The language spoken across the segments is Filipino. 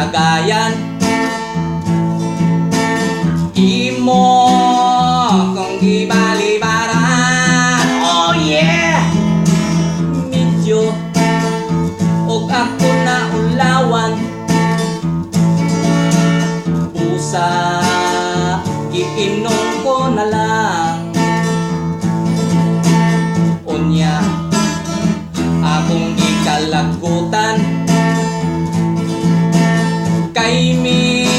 katagayan. Imo kung gibalibaran, oh yeah! Medyo og ako na ulawan, busa iinom ko na lang. Unya akong gikalagutan, kay mi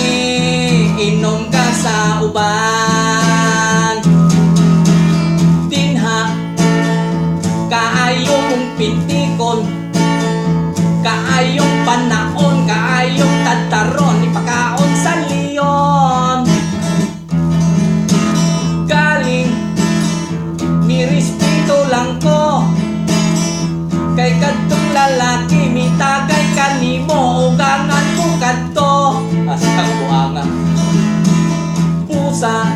inom ka sa uban. Dinha kaayo mong pintikon, kaayong panaon, kaayong tataron, ipakaon sa leon. Galing ni respeto lang ko, kay kadtong lalaki mitagay kanimo, ugangan ko kadto. Asang buanga pusa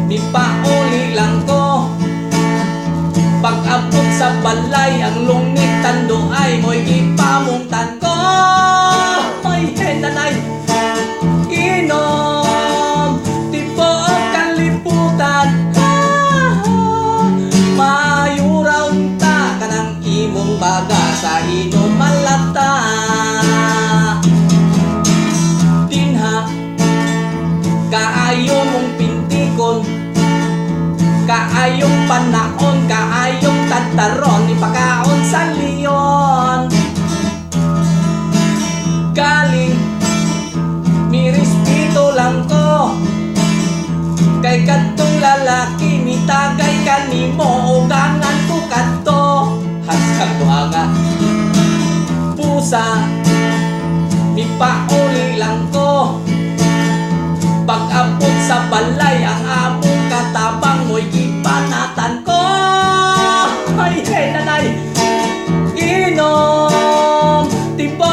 ni pauli lang ko, pag-abot sa balay ang lungit tando ay mo'y gipamungtan ko. Ay henanay inom tipo ang kaliputan, mayuraw ta kanang imong baga sa inom malata. Dinha kaayo mong pintikon, kaayong panaon, kaayong tataron, ipakaon sa leon. Galing mi respeto lang ko, kay kadtong lalaki mitagay kanimo, ugangan ko kadto. Hasang buanga pusa mi pauli lang ko, pag-abot sa balay ang among katabang mo'y gipanatan ko. Ay henanay inom tipo